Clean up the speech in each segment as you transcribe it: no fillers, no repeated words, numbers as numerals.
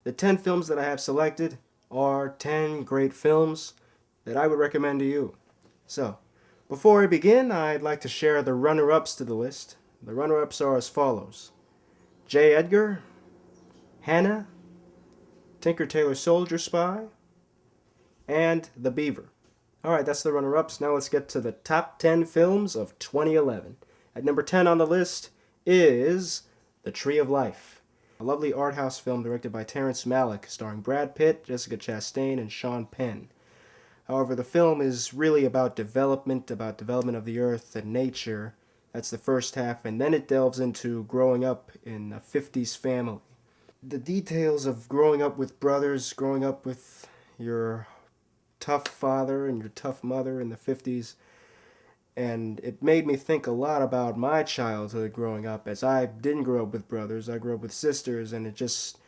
The 10 films that I have selected are 10 great films that I would recommend to you. So, before I begin, I'd like to share the runner-ups to the list. The runner-ups are as follows: J. Edgar, Hannah, Tinker Tailor Soldier Spy, and The Beaver. Alright, that's the runner-ups. Now let's get to the top 10 films of 2011. At number 10 on the list is The Tree of Life, a lovely art house film directed by Terrence Malick, starring Brad Pitt, Jessica Chastain, and Sean Penn. However, the film is really about development of the earth and nature. That's the first half, and then it delves into growing up in a 50s family. The details of growing up with brothers, growing up with your tough father and your tough mother in the 50s, and it made me think a lot about my childhood growing up, as I didn't grow up with brothers, I grew up with sisters, and it just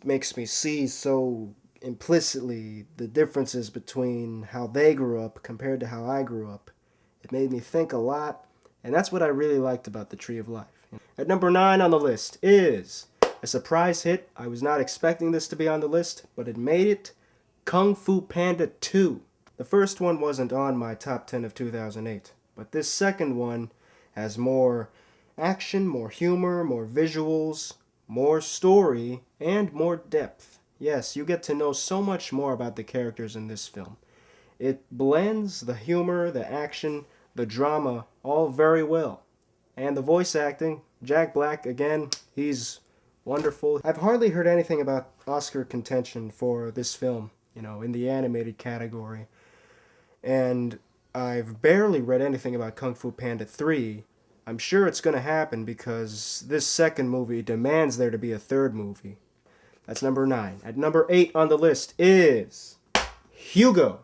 makes me see so implicitly the differences between how they grew up compared to how I grew up. It made me think a lot, and that's what I really liked about The Tree of Life. At number 9 on the list is a surprise hit. I was not expecting this to be on the list, but it made it: Kung Fu Panda 2. The first one wasn't on my top 10 of 2008, but this second one has more action, more humor, more visuals, more story, and more depth. Yes, you get to know so much more about the characters in this film. It blends the humor, the action, the drama all very well. And the voice acting, Jack Black, again, he's wonderful. I've hardly heard anything about Oscar contention for this film, in the animated category. And I've barely read anything about Kung Fu Panda 3. I'm sure it's going to happen because this second movie demands there to be a third movie. That's number 9. At number 8 on the list is Hugo.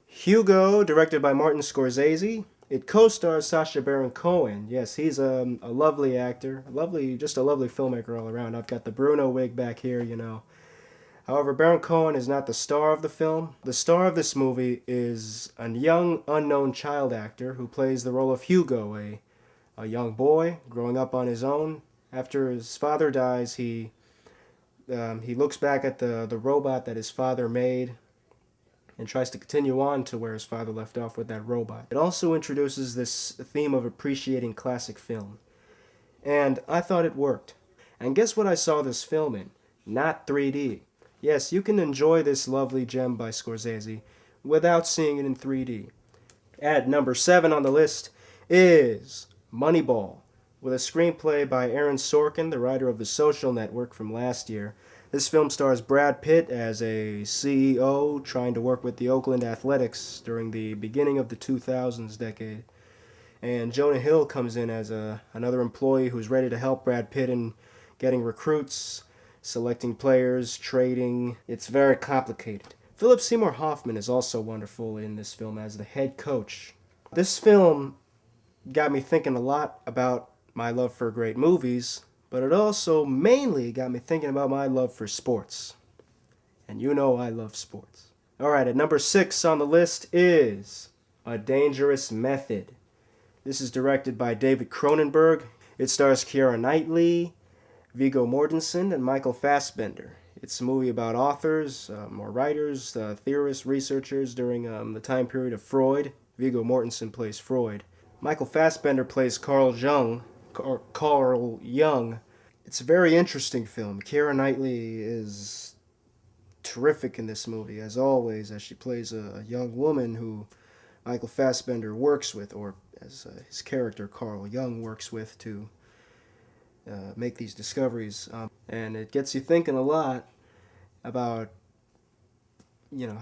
Hugo, directed by Martin Scorsese. It co-stars Sacha Baron Cohen. Yes, he's a lovely actor, just a lovely filmmaker all around. I've got the Bruno wig back here. However, Baron Cohen is not the star of the film. The star of this movie is a young, unknown child actor who plays the role of Hugo, a young boy growing up on his own. After his father dies, he looks back at the robot that his father made and tries to continue on to where his father left off with that robot. It also introduces this theme of appreciating classic film. And I thought it worked. And guess what I saw this film in? Not 3D. Yes, you can enjoy this lovely gem by Scorsese without seeing it in 3D. At number 7 on the list is Moneyball, with a screenplay by Aaron Sorkin, the writer of The Social Network from last year. This film stars Brad Pitt as a CEO trying to work with the Oakland Athletics during the beginning of the 2000s decade. And Jonah Hill comes in as another employee who's ready to help Brad Pitt in getting recruits, selecting players, trading. It's very complicated. Philip Seymour Hoffman is also wonderful in this film as the head coach. This film got me thinking a lot about my love for great movies, but it also mainly got me thinking about my love for sports. And I love sports. Alright, at number 6 on the list is A Dangerous Method. This is directed by David Cronenberg. It stars Keira Knightley, Viggo Mortensen, and Michael Fassbender. It's a movie about authors, or writers, theorists, researchers during the time period of Freud. Viggo Mortensen plays Freud. Michael Fassbender plays Carl Jung. It's a very interesting film. Keira Knightley is terrific in this movie, as always, as she plays a young woman who Michael Fassbender works with, or as his character Carl Jung works with to make these discoveries. And it gets you thinking a lot about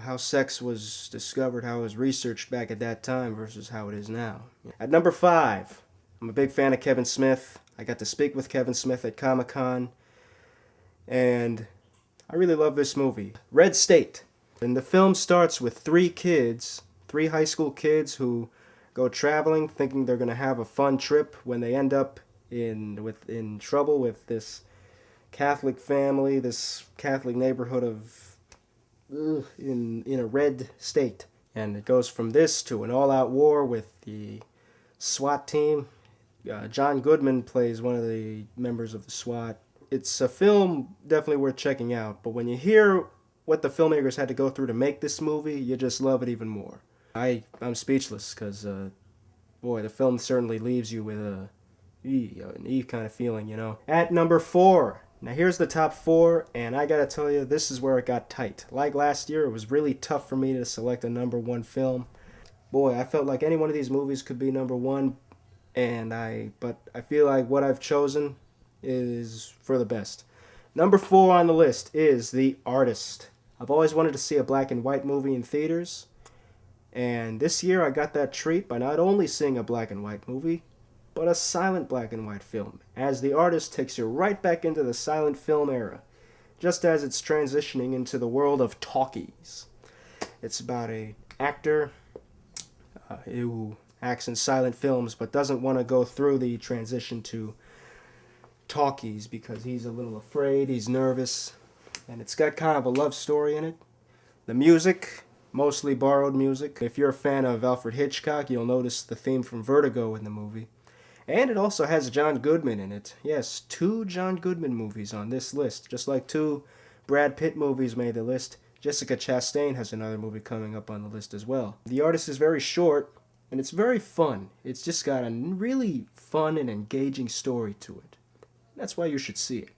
how sex was discovered, how it was researched back at that time versus how it is now. At number 5, I'm a big fan of Kevin Smith. I got to speak with Kevin Smith at Comic-Con, and I really love this movie. Red State. And the film starts with three high school kids who go traveling thinking they're going to have a fun trip when they end up in trouble with this Catholic family, this Catholic neighborhood in a red state. And it goes from this to an all-out war with the SWAT team. John Goodman plays one of the members of the SWAT. it's a film definitely worth checking out. But when you hear what the filmmakers had to go through to make this movie, you just love it even more. I'm speechless because boy, the film certainly leaves you with an E kind of feeling, you know. At number 4. Now here's the top 4, and I gotta tell you, this is where it got tight. Like last year, it was really tough for me to select a number 1 film. Boy, I felt like any one of these movies could be number 1, but I feel like what I've chosen is for the best. Number 4 on the list is The Artist. I've always wanted to see a black and white movie in theaters, and this year I got that treat by not only seeing a black and white movie, but a silent black and white film, as The Artist takes you right back into the silent film era, just as it's transitioning into the world of talkies. It's about a actor who acts in silent films but doesn't want to go through the transition to talkies because he's a little afraid, he's nervous, and it's got kind of a love story in it. The music, mostly borrowed music. If you're a fan of Alfred Hitchcock, you'll notice the theme from Vertigo in the movie. And it also has John Goodman in it. Yes, 2 John Goodman movies on this list. Just like 2 Brad Pitt movies made the list, Jessica Chastain has another movie coming up on the list as well. The Artist is very short, and it's very fun. It's just got a really fun and engaging story to it. That's why you should see it.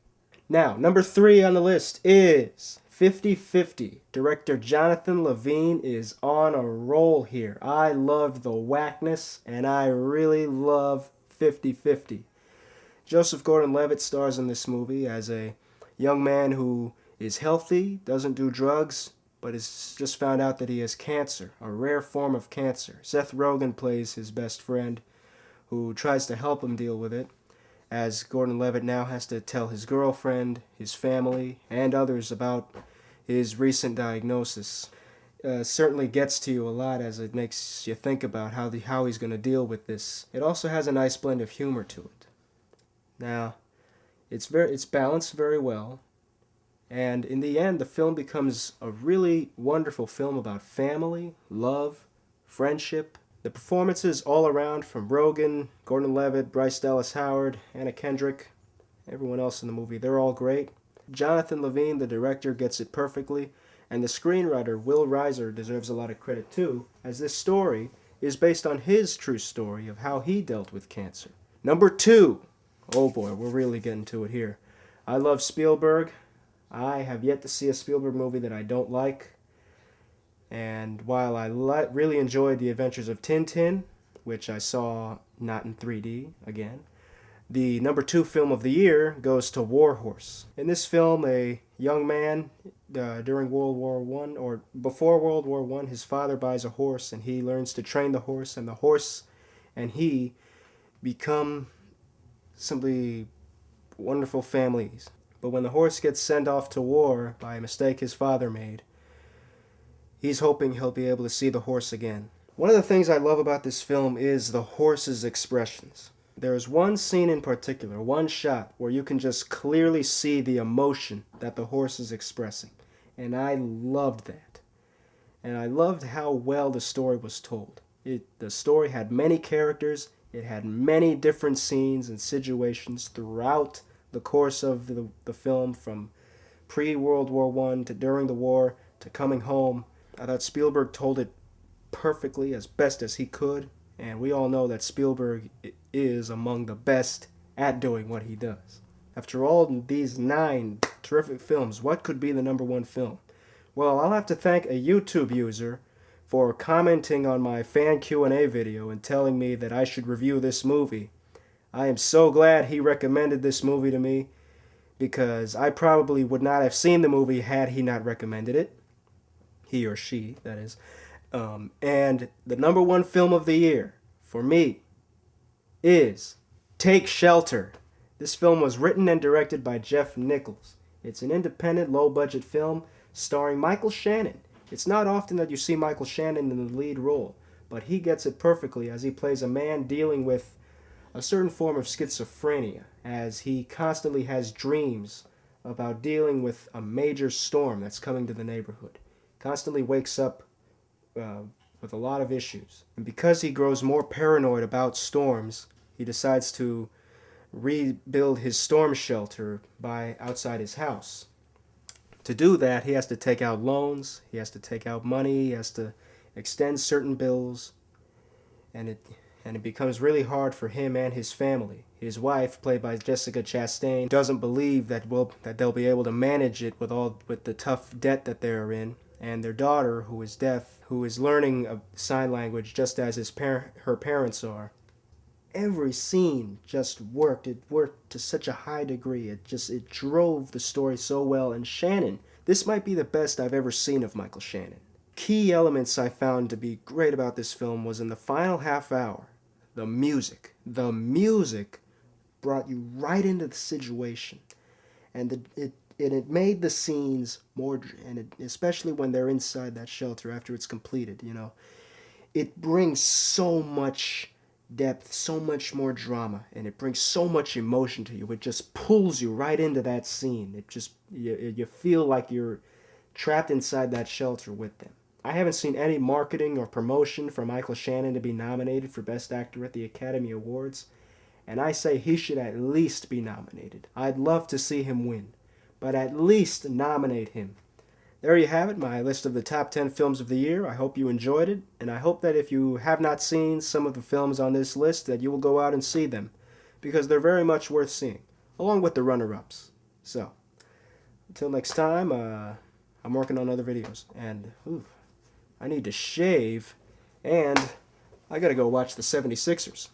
Now, number 3 on the list is 50-50. Director Jonathan Levine is on a roll here. I loved the whackness, and I really love 50-50. Joseph Gordon-Levitt stars in this movie as a young man who is healthy, doesn't do drugs, but has just found out that he has cancer, a rare form of cancer. Seth Rogen plays his best friend, who tries to help him deal with it, as Gordon-Levitt now has to tell his girlfriend, his family, and others about his recent diagnosis. Certainly gets to you a lot as it makes you think about how he's going to deal with this. It also has a nice blend of humor to it. Now, it's balanced very well, and in the end, the film becomes a really wonderful film about family, love, friendship. The performances all around from Rogen, Gordon-Levitt, Bryce Dallas Howard, Anna Kendrick, everyone else in the movie, they're all great. Jonathan Levine, the director, gets it perfectly, and the screenwriter, Will Reiser, deserves a lot of credit too, as this story is based on his true story of how he dealt with cancer. Number 2. Oh boy, we're really getting to it here. I love Spielberg. I have yet to see a Spielberg movie that I don't like. And while I really enjoyed The Adventures of Tintin, which I saw not in 3D again, the number 2 film of the year goes to War Horse. In this film, a young man during World War I, or before World War I, his father buys a horse and he learns to train the horse, and the horse and he become simply wonderful families. But when the horse gets sent off to war by a mistake his father made, he's hoping he'll be able to see the horse again. One of the things I love about this film is the horse's expressions. There's one scene in particular, one shot, where you can just clearly see the emotion that the horse is expressing. And I loved that. And I loved how well the story was told. The story had many characters, it had many different scenes and situations throughout the course of the film, from pre-World War I to during the war to coming home. I thought Spielberg told it perfectly, as best as he could, and we all know that Spielberg is among the best at doing what he does. After all these 9 terrific films, what could be the number 1 film? Well, I'll have to thank a YouTube user for commenting on my fan Q&A video and telling me that I should review this movie. I am so glad he recommended this movie to me, because I probably would not have seen the movie had he not recommended it. He or she, that is. And the number 1 film of the year, for me, is Take Shelter. This film was written and directed by Jeff Nichols. It's an independent, low-budget film starring Michael Shannon. It's not often that you see Michael Shannon in the lead role, but he gets it perfectly as he plays a man dealing with a certain form of schizophrenia, as he constantly has dreams about dealing with a major storm that's coming to the neighborhood. Constantly wakes up with a lot of issues. And because he grows more paranoid about storms, he decides to rebuild his storm shelter by outside his house. To do that, he has to take out loans, he has to take out money, he has to extend certain bills, and it becomes really hard for him and his family. His wife, played by Jessica Chastain, doesn't believe that they'll be able to manage it with the tough debt that they're in. And their daughter, who is deaf, who is learning sign language just as her parents are. Every scene just worked. It worked to such a high degree. It drove the story so well. And Shannon, this might be the best I've ever seen of Michael Shannon. Key elements I found to be great about this film was in the final half hour. The music. The music brought you right into the situation. And it made the scenes more, especially when they're inside that shelter after it's completed, it brings so much depth, so much more drama, and it brings so much emotion to you. It just pulls you right into that scene. You feel like you're trapped inside that shelter with them. I haven't seen any marketing or promotion for Michael Shannon to be nominated for Best Actor at the Academy Awards, and I say he should at least be nominated. I'd love to see him win, but at least nominate him. There you have it, my list of the top 10 films of the year. I hope you enjoyed it, and I hope that if you have not seen some of the films on this list, that you will go out and see them, because they're very much worth seeing, along with the runner-ups. So, until next time, I'm working on other videos, and I need to shave, and I gotta go watch the 76ers.